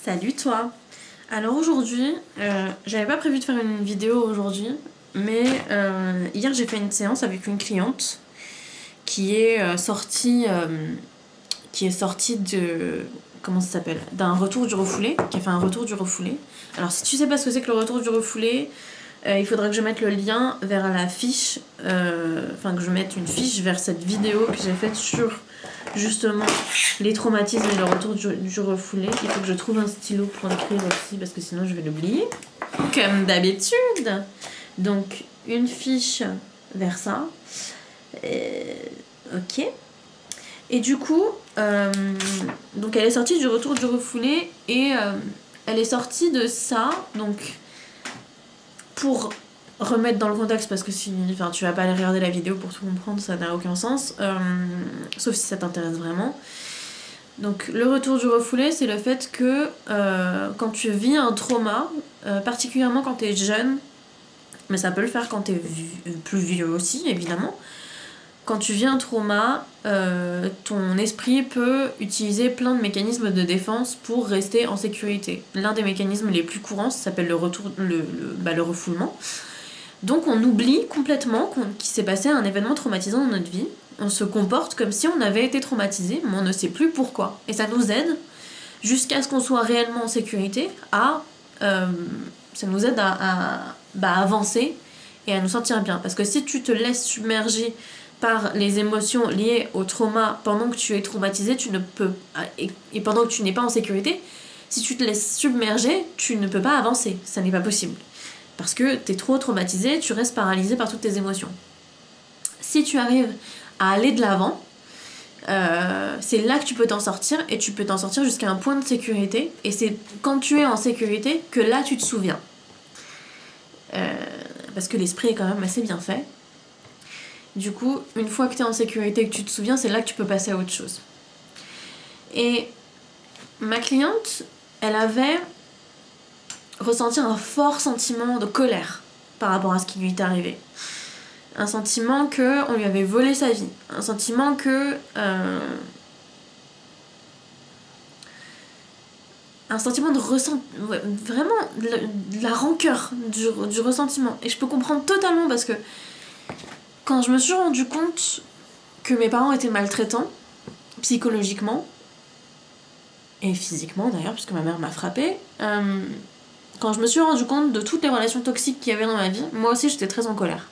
Salut toi. Alors aujourd'hui, j'avais pas prévu de faire une vidéo aujourd'hui, mais hier j'ai fait une séance avec une cliente qui est sortie de comment ça s'appelle, d'un retour du refoulé, qui a fait un retour du refoulé. Alors si tu sais pas ce que c'est que le retour du refoulé, il faudra que je mette le lien vers la fiche, que je mette une fiche vers cette vidéo que j'ai faite sur justement les traumatismes et le retour du refoulé. Il faut que je trouve un stylo pour écrire aussi parce que sinon je vais l'oublier. Comme d'habitude. Donc une fiche vers ça. Ok. Et du coup, donc elle est sortie du retour du refoulé et elle est sortie de ça. Donc pour remettre dans le contexte, parce que tu vas pas aller regarder la vidéo pour tout comprendre, ça n'a aucun sens, sauf si ça t'intéresse vraiment. Donc le retour du refoulé, c'est le fait que quand tu vis un trauma, particulièrement quand t'es jeune, mais ça peut le faire quand t'es plus vieux aussi, évidemment, quand tu vis un trauma, ton esprit peut utiliser plein de mécanismes de défense pour rester en sécurité. L'un des mécanismes les plus courants, ça s'appelle le refoulement. Donc on oublie complètement qu'il s'est passé un événement traumatisant dans notre vie. On se comporte comme si on avait été traumatisé, mais on ne sait plus pourquoi. Et ça nous aide, jusqu'à ce qu'on soit réellement en sécurité, ça nous aide à avancer et à nous sentir bien. Parce que si tu te laisses submerger par les émotions liées au trauma pendant que tu es traumatisé, tu ne peux, et pendant que tu n'es pas en sécurité, si tu te laisses submerger, tu ne peux pas avancer. Ça n'est pas possible. Parce que t'es trop traumatisé, tu restes paralysé par toutes tes émotions. Si tu arrives à aller de l'avant, c'est là que tu peux t'en sortir, et tu peux t'en sortir jusqu'à un point de sécurité, et c'est quand tu es en sécurité que là tu te souviens. Parce que l'esprit est quand même assez bien fait. Du coup, une fois que tu es en sécurité et que tu te souviens, c'est là que tu peux passer à autre chose. Et ma cliente, elle avait ressenti un fort sentiment de colère par rapport à ce qui lui était arrivé. Un sentiment qu'on lui avait volé sa vie. Un sentiment que... un sentiment de ressentiment, vraiment de la rancœur, du ressentiment. Et je peux comprendre totalement parce que quand je me suis rendu compte que mes parents étaient maltraitants, psychologiquement, et physiquement d'ailleurs, puisque ma mère m'a frappée, quand je me suis rendu compte de toutes les relations toxiques qu'il y avait dans ma vie, moi aussi j'étais très en colère.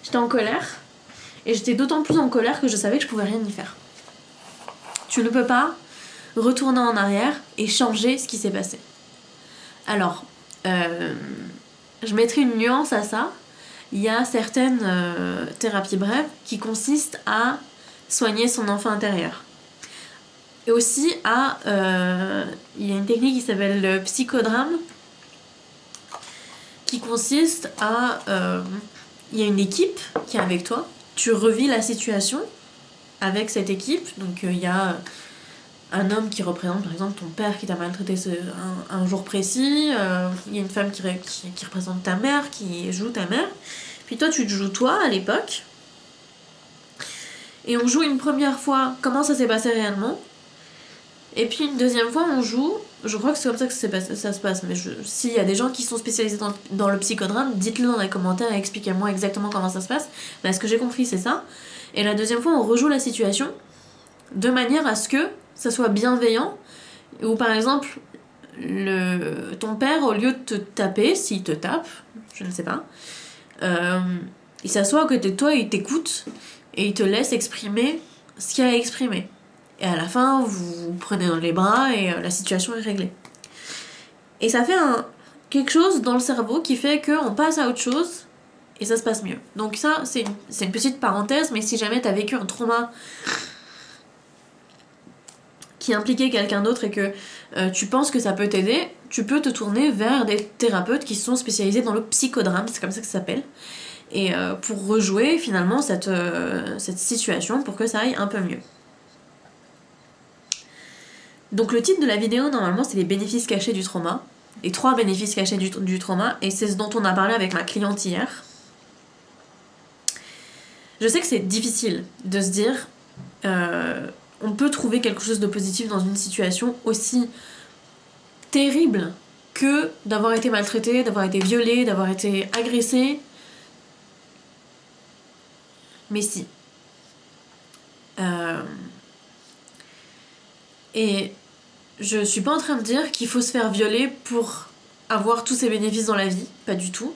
J'étais en colère, et j'étais d'autant plus en colère que je savais que je pouvais rien y faire. Tu ne peux pas retourner en arrière et changer ce qui s'est passé. Alors, je mettrai une nuance à ça. Il y a certaines thérapies brèves qui consistent à soigner son enfant intérieur. Et aussi il y a une technique qui s'appelle le psychodrame, qui consiste à... il y a une équipe qui est avec toi, tu revis la situation avec cette équipe, donc il y a un homme qui représente par exemple ton père qui t'a maltraité un jour précis, il y a une femme qui représente ta mère, qui joue ta mère, puis toi tu te joues toi à l'époque, et on joue une première fois comment ça s'est passé réellement, et puis une deuxième fois on joue, je crois que c'est comme ça que ça se passe, mais s'il y a des gens qui sont spécialisés dans le psychodrame, dites-le dans les commentaires et expliquez-moi exactement comment ça se passe, mais ce que j'ai compris c'est ça, et la deuxième fois on rejoue la situation de manière à ce que ça soit bienveillant, ou par exemple ton père, au lieu de te taper, s'il te tape, je ne sais pas, il s'assoit à côté de toi, il t'écoute et il te laisse exprimer ce qu'il y a à exprimer, et à la fin vous vous prenez dans les bras et la situation est réglée, et ça fait quelque chose dans le cerveau qui fait qu'on passe à autre chose et ça se passe mieux. Donc ça c'est une petite parenthèse, mais si jamais t'as vécu un trauma qui impliquait quelqu'un d'autre et que tu penses que ça peut t'aider, tu peux te tourner vers des thérapeutes qui sont spécialisés dans le psychodrame, c'est comme ça que ça s'appelle, et pour rejouer finalement cette situation pour que ça aille un peu mieux. Donc le titre de la vidéo normalement c'est les bénéfices cachés du trauma, les 3 bénéfices cachés du trauma, et c'est ce dont on a parlé avec ma cliente hier. Je sais que c'est difficile de se dire on peut trouver quelque chose de positif dans une situation aussi terrible que d'avoir été maltraité, d'avoir été violé, d'avoir été agressé. Mais si. Et je suis pas en train de dire qu'il faut se faire violer pour avoir tous ces bénéfices dans la vie, pas du tout.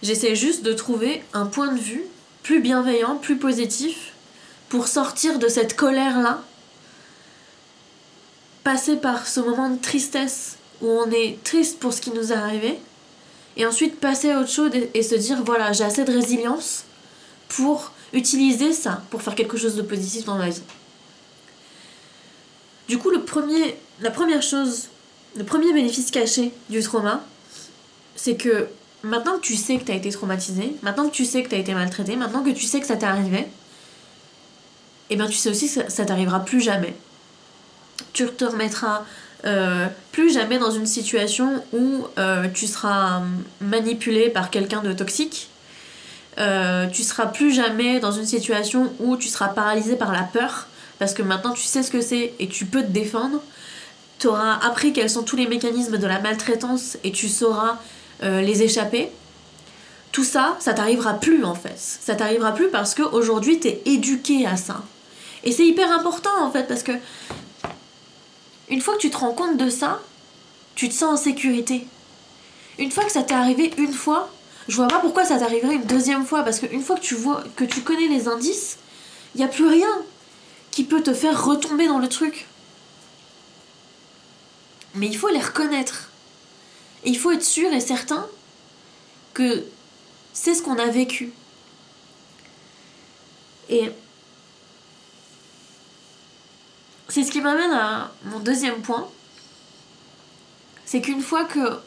J'essaie juste de trouver un point de vue plus bienveillant, plus positif, pour sortir de cette colère-là, passer par ce moment de tristesse où on est triste pour ce qui nous est arrivé, et ensuite passer à autre chose et se dire voilà, j'ai assez de résilience pour utiliser ça, pour faire quelque chose de positif dans ma vie. Du coup, le premier bénéfice caché du trauma, c'est que maintenant que tu sais que t'as été traumatisé, maintenant que tu sais que t'as été maltraité, maintenant que tu sais que ça t'est arrivé, et bien tu sais aussi que ça t'arrivera plus jamais. Tu te remettras plus jamais dans une situation où tu seras manipulé par quelqu'un de toxique. Tu seras plus jamais dans une situation où tu seras paralysé par la peur, parce que maintenant tu sais ce que c'est et tu peux te défendre. Tu auras appris quels sont tous les mécanismes de la maltraitance et tu sauras les échapper. Tout ça, ça t'arrivera plus en fait. Ça t'arrivera plus parce qu'aujourd'hui t'es éduqué à ça. Et c'est hyper important en fait parce que une fois que tu te rends compte de ça, tu te sens en sécurité. Une fois que ça t'est arrivé une fois, je vois pas pourquoi ça t'arriverait une deuxième fois, parce qu'une fois que tu connais les indices, il y a plus rien qui peut te faire retomber dans le truc. Mais il faut les reconnaître. Et il faut être sûr et certain que c'est ce qu'on a vécu. Et c'est ce qui m'amène à mon deuxième point. C'est qu'une fois que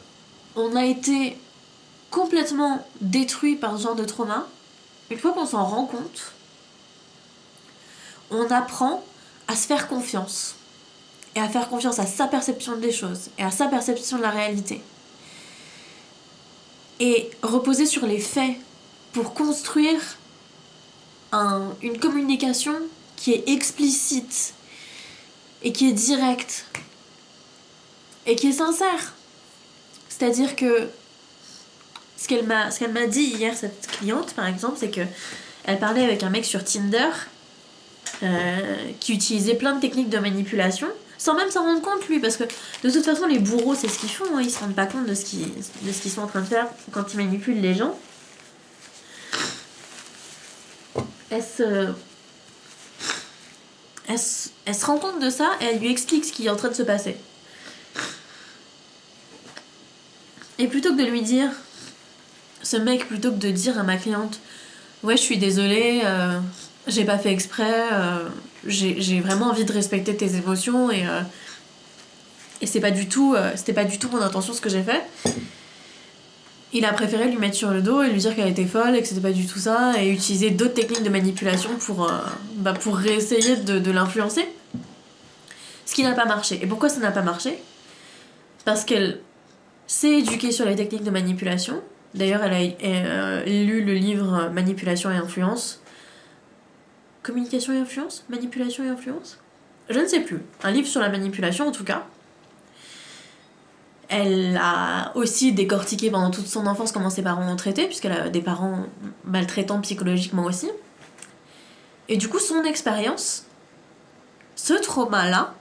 on a été complètement détruit par ce genre de trauma, une fois qu'on s'en rend compte, on apprend à se faire confiance. Et à faire confiance à sa perception des choses et à sa perception de la réalité. Et reposer sur les faits pour construire une communication qui est explicite et qui est directe et qui est sincère. C'est-à-dire que ce qu'elle m'a dit hier, cette cliente par exemple, c'est que elle parlait avec un mec sur Tinder qui utilisait plein de techniques de manipulation sans même s'en rendre compte lui, parce que de toute façon les bourreaux c'est ce qu'ils font, hein, ils se rendent pas compte de ce qu'ils sont en train de faire quand ils manipulent les gens. Elle se rend compte de ça et elle lui explique ce qui est en train de se passer. Et plutôt que de lui dire, ce mec, plutôt que de dire à ma cliente ouais je suis désolée, j'ai pas fait exprès, j'ai vraiment envie de respecter tes émotions et c'était pas du tout mon intention ce que j'ai fait, il a préféré lui mettre sur le dos et lui dire qu'elle était folle et que c'était pas du tout ça et utiliser d'autres techniques de manipulation pour réessayer de l'influencer, ce qui n'a pas marché. Et pourquoi ça n'a pas marché? Parce qu'elle s'est éduquée sur les techniques de manipulation. D'ailleurs elle a lu le livre Manipulation et influence. Communication et influence? Manipulation et influence? Je ne sais plus. Un livre sur la manipulation en tout cas. Elle a aussi décortiqué pendant toute son enfance comment ses parents l'ont traitée, puisqu'elle a des parents maltraitants psychologiquement aussi. Et du coup, son expérience, ce trauma-là,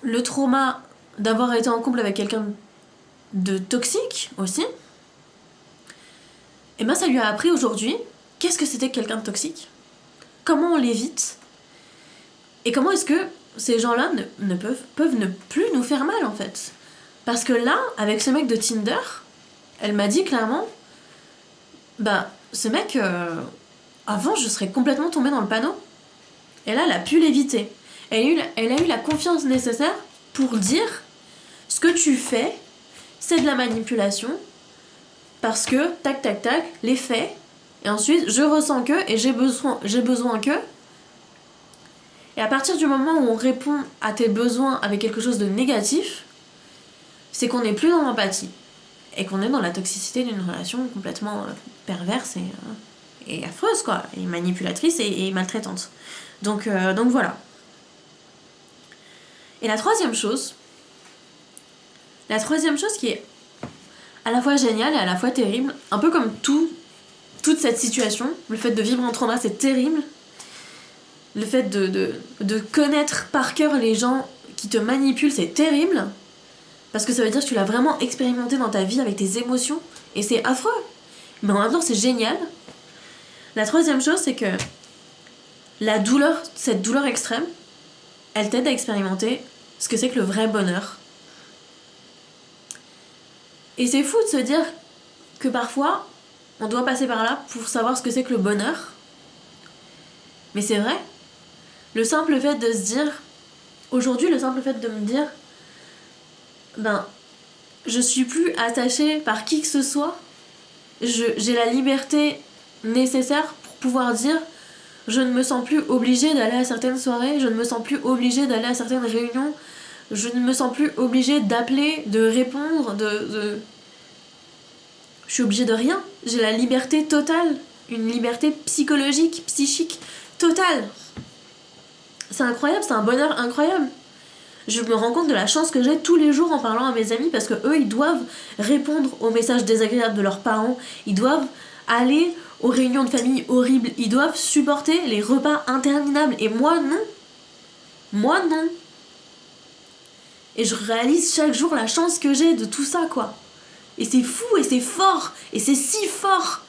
le trauma d'avoir été en couple avec quelqu'un de toxique aussi, et ben ça lui a appris aujourd'hui qu'est-ce que c'était que quelqu'un de toxique, comment on l'évite, et comment est-ce que ces gens-là peuvent ne plus nous faire mal en fait. Parce que là, avec ce mec de Tinder, elle m'a dit clairement, ce mec, avant je serais complètement tombée dans le panneau. Et là, elle a pu l'éviter. Elle a eu la confiance nécessaire pour dire, ce que tu fais, c'est de la manipulation, parce que, tac tac tac, les faits, et ensuite je ressens que, et j'ai besoin que. Et à partir du moment où on répond à tes besoins avec quelque chose de négatif, c'est qu'on n'est plus dans l'empathie. Et qu'on est dans la toxicité d'une relation complètement perverse est affreuse, quoi, et manipulatrice et maltraitante. Donc voilà. Et la troisième chose qui est à la fois géniale et à la fois terrible, un peu comme toute cette situation, le fait de vivre en trauma, c'est terrible. Le fait de connaître par cœur les gens qui te manipulent, c'est terrible. Parce que ça veut dire que tu l'as vraiment expérimenté dans ta vie avec tes émotions. Et c'est affreux. Mais en même temps, c'est génial. La troisième chose, c'est que la douleur, cette douleur extrême, elle t'aide à expérimenter ce que c'est que le vrai bonheur. Et c'est fou de se dire que parfois, on doit passer par là pour savoir ce que c'est que le bonheur. Mais c'est vrai. Le simple fait de se dire... Aujourd'hui, le simple fait de me dire... je suis plus attachée par qui que ce soit. J'ai la liberté nécessaire pour pouvoir dire... Je ne me sens plus obligée d'aller à certaines soirées, je ne me sens plus obligée d'aller à certaines réunions, je ne me sens plus obligée d'appeler, de répondre, Je suis obligée de rien. J'ai la liberté totale, une liberté psychologique, psychique totale. C'est incroyable, c'est un bonheur incroyable. Je me rends compte de la chance que j'ai tous les jours en parlant à mes amis parce que eux, ils doivent répondre aux messages désagréables de leurs parents, ils doivent aller aux réunions de famille horribles, ils doivent supporter les repas interminables et moi non. Moi non. Et je réalise chaque jour la chance que j'ai de tout ça, quoi. Et c'est fou et c'est fort et c'est si fort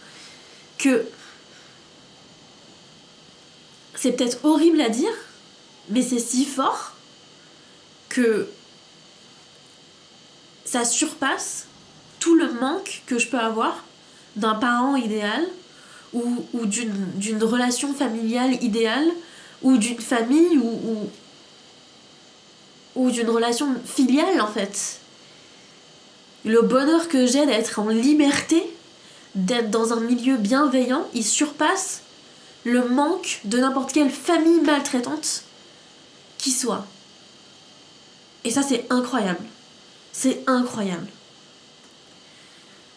que c'est peut-être horrible à dire, mais c'est si fort que ça surpasse tout le manque que je peux avoir d'un parent idéal ou d'une relation familiale idéale ou d'une famille ou d'une relation filiale en fait. Le bonheur que j'ai d'être en liberté, d'être dans un milieu bienveillant, il surpasse le manque de n'importe quelle famille maltraitante qui soit. Et ça c'est incroyable. C'est incroyable.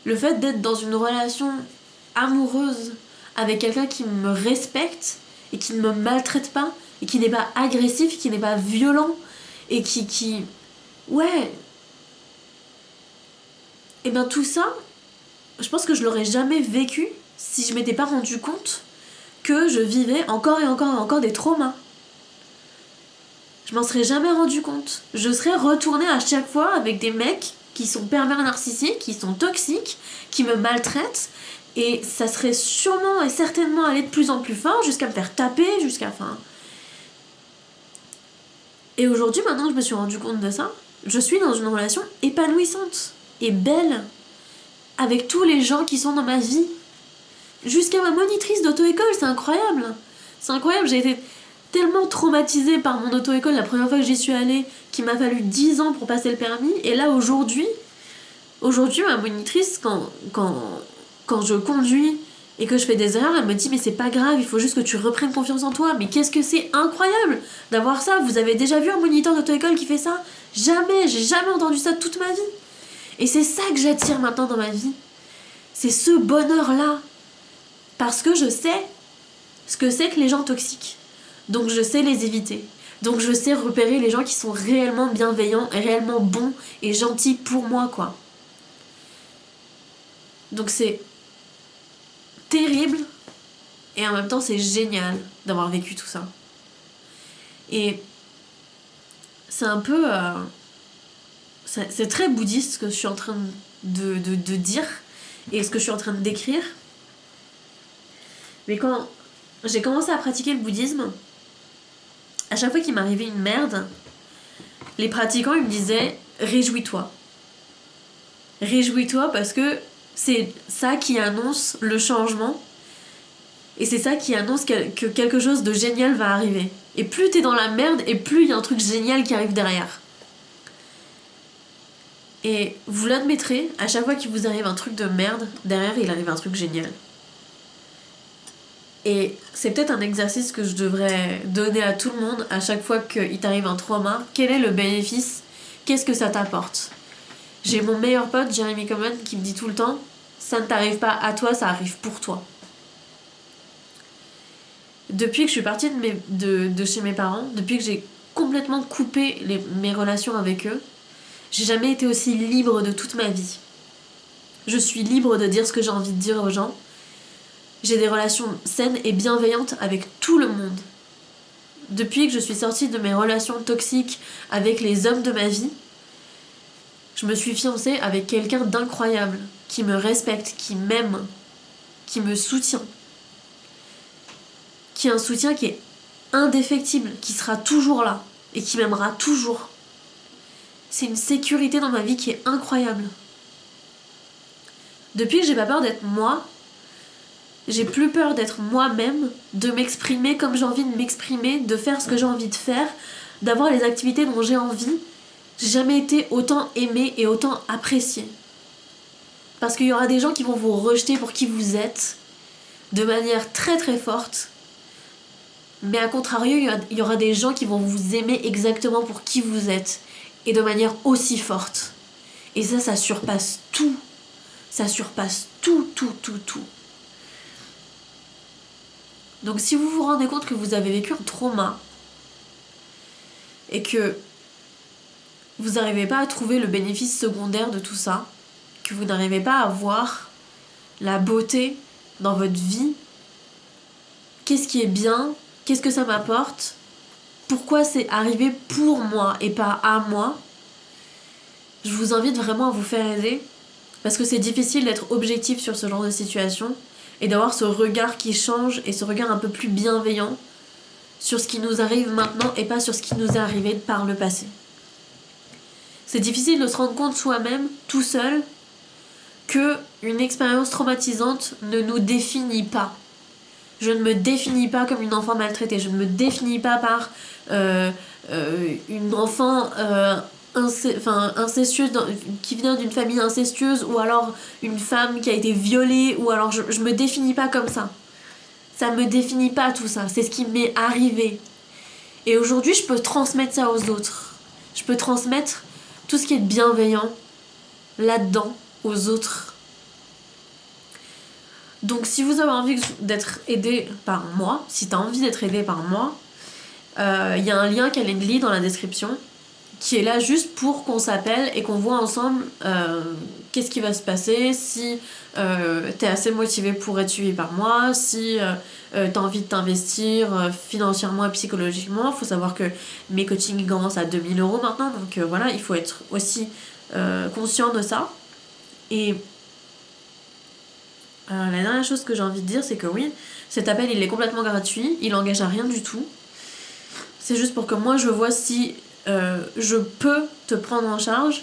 Le fait d'être dans une relation amoureuse avec quelqu'un qui me respecte et qui ne me maltraite pas et qui n'est pas agressif, qui n'est pas violent et qui... Ouais. Et bien tout ça, je pense que je l'aurais jamais vécu si je m'étais pas rendu compte que je vivais encore et encore et encore des traumas. Je m'en serais jamais rendu compte. Je serais retournée à chaque fois avec des mecs qui sont pervers narcissiques, qui sont toxiques, qui me maltraitent, et ça serait sûrement et certainement allé de plus en plus fort jusqu'à me faire taper, jusqu'à... Enfin... Et aujourd'hui, maintenant que je me suis rendu compte de ça, je suis dans une relation épanouissante et belle avec tous les gens qui sont dans ma vie. Jusqu'à ma monitrice d'auto-école, c'est incroyable. C'est incroyable, j'ai été tellement traumatisée par mon auto-école la première fois que j'y suis allée qu'il m'a fallu 10 ans pour passer le permis. Et là, aujourd'hui ma monitrice, quand je conduis et que je fais des erreurs, elle me dit mais c'est pas grave, il faut juste que tu reprennes confiance en toi. Mais qu'est-ce que c'est incroyable d'avoir ça. Vous avez déjà vu un moniteur d'auto-école qui fait ça? Jamais, j'ai jamais entendu ça toute ma vie. Et c'est ça que j'attire maintenant dans ma vie. C'est ce bonheur-là. Parce que je sais ce que c'est que les gens toxiques. Donc je sais les éviter. Donc je sais repérer les gens qui sont réellement bienveillants et réellement bons et gentils pour moi, quoi. Donc c'est terrible et en même temps c'est génial d'avoir vécu tout ça. Et c'est un peu... c'est très bouddhiste ce que je suis en train de dire et ce que je suis en train de décrire. Mais quand j'ai commencé à pratiquer le bouddhisme, à chaque fois qu'il m'arrivait une merde, les pratiquants ils me disaient « Réjouis-toi ». Réjouis-toi parce que c'est ça qui annonce le changement et c'est ça qui annonce que quelque chose de génial va arriver. Et plus t'es dans la merde et plus il y a un truc génial qui arrive derrière. Et vous l'admettrez, à chaque fois qu'il vous arrive un truc de merde, derrière il arrive un truc génial. Et c'est peut-être un exercice que je devrais donner à tout le monde à chaque fois qu'il t'arrive un trauma. Quel est le bénéfice? Qu'est-ce que ça t'apporte? J'ai mon meilleur pote, Jeremy Common, qui me dit tout le temps « Ça ne t'arrive pas à toi, ça arrive pour toi. » depuis que je suis partie de chez mes parents, depuis que j'ai complètement coupé mes relations avec eux, j'ai jamais été aussi libre de toute ma vie. Je suis libre de dire ce que j'ai envie de dire aux gens. J'ai des relations saines et bienveillantes avec tout le monde. Depuis que je suis sortie de mes relations toxiques avec les hommes de ma vie, je me suis fiancée avec quelqu'un d'incroyable, qui me respecte, qui m'aime, qui me soutient. Qui est un soutien qui est indéfectible, qui sera toujours là et qui m'aimera toujours. C'est une sécurité dans ma vie qui est incroyable. Depuis que j'ai pas peur d'être moi, j'ai plus peur d'être moi-même, de m'exprimer comme j'ai envie de m'exprimer, de faire ce que j'ai envie de faire, d'avoir les activités dont j'ai envie. J'ai jamais été autant aimée et autant appréciée. Parce qu'il y aura des gens qui vont vous rejeter pour qui vous êtes, de manière très très forte. Mais à contrario, il y aura des gens qui vont vous aimer exactement pour qui vous êtes, et de manière aussi forte. Et ça surpasse tout. Ça surpasse tout. Donc si vous vous rendez compte que vous avez vécu un trauma, et que vous n'arrivez pas à trouver le bénéfice secondaire de tout ça, que vous n'arrivez pas à voir la beauté dans votre vie, qu'est-ce qui est bien, qu'est-ce que ça m'apporte, pourquoi c'est arrivé pour moi et pas à moi, je vous invite vraiment à vous faire aider, parce que c'est difficile d'être objectif sur ce genre de situation et d'avoir ce regard qui change et ce regard un peu plus bienveillant sur ce qui nous arrive maintenant et pas sur ce qui nous est arrivé par le passé. C'est difficile de se rendre compte soi-même, tout seul, que une expérience traumatisante ne nous définit pas. Je ne me définis pas comme une enfant maltraitée, je ne me définis pas par une enfant incestueuse qui vient d'une famille incestueuse, ou alors une femme qui a été violée, ou alors je me définis pas comme ça. Ça me définit pas tout ça, c'est ce qui m'est arrivé. Et aujourd'hui, je peux transmettre ça aux autres. Je peux transmettre tout ce qui est bienveillant là-dedans aux autres. Donc si vous avez envie d'être aidé par moi, si t'as envie d'être aidé par moi, il y a un lien Calendly dans la description qui est là juste pour qu'on s'appelle et qu'on voit ensemble qu'est-ce qui va se passer, si t'es assez motivé pour être suivi par moi, si t'as envie de t'investir financièrement et psychologiquement. Il faut savoir que mes coachings commencent à 2 000 € maintenant, donc voilà, il faut être aussi conscient de ça. Et la dernière chose que j'ai envie de dire, c'est que oui, cet appel il est complètement gratuit, il engage à rien du tout. C'est juste pour que moi je vois si je peux te prendre en charge,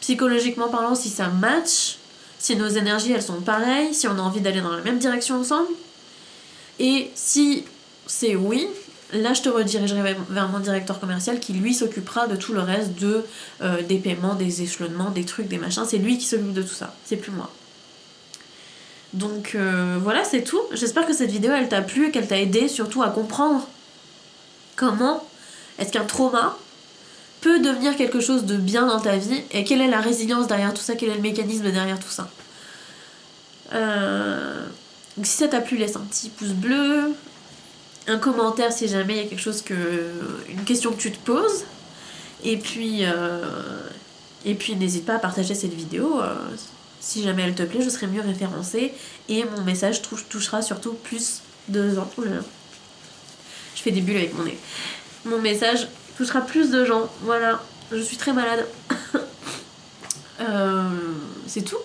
psychologiquement parlant, si ça match, si nos énergies elles sont pareilles, si on a envie d'aller dans la même direction ensemble. Et si c'est oui, là je te redirigerai vers mon directeur commercial qui lui s'occupera de tout le reste des paiements, des échelonnements, des trucs, des machins. C'est lui qui s'occupe de tout ça, c'est plus moi. Donc voilà, c'est tout. J'espère que cette vidéo elle t'a plu et qu'elle t'a aidé surtout à comprendre comment est-ce qu'un trauma peut devenir quelque chose de bien dans ta vie et quelle est la résilience derrière tout ça, quel est le mécanisme derrière tout ça. Donc si ça t'a plu, laisse un petit pouce bleu, un commentaire si jamais il y a quelque chose une question que tu te poses, et puis n'hésite pas à partager cette vidéo. Si jamais elle te plaît, je serai mieux référencée et mon message touchera surtout plus de gens. Je fais des bulles avec mon nez. Mon message touchera plus de gens. Voilà, je suis très malade. C'est tout.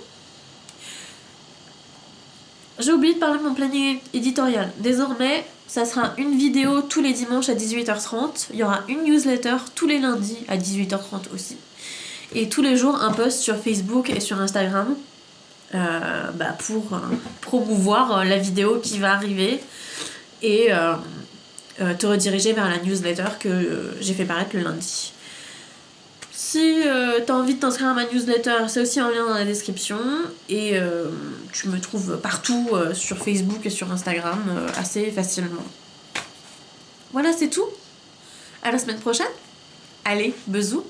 J'ai oublié de parler de mon planning éditorial. Désormais, ça sera une vidéo tous les dimanches à 18h30. Il y aura une newsletter tous les lundis à 18h30 aussi. Et tous les jours un post sur Facebook et sur Instagram pour promouvoir la vidéo qui va arriver et te rediriger vers la newsletter que j'ai fait paraître le lundi. Si t'as envie de t'inscrire à ma newsletter, c'est aussi un lien dans la description et tu me trouves partout sur Facebook et sur Instagram assez facilement. Voilà, c'est tout. À la semaine prochaine. Allez, bisous.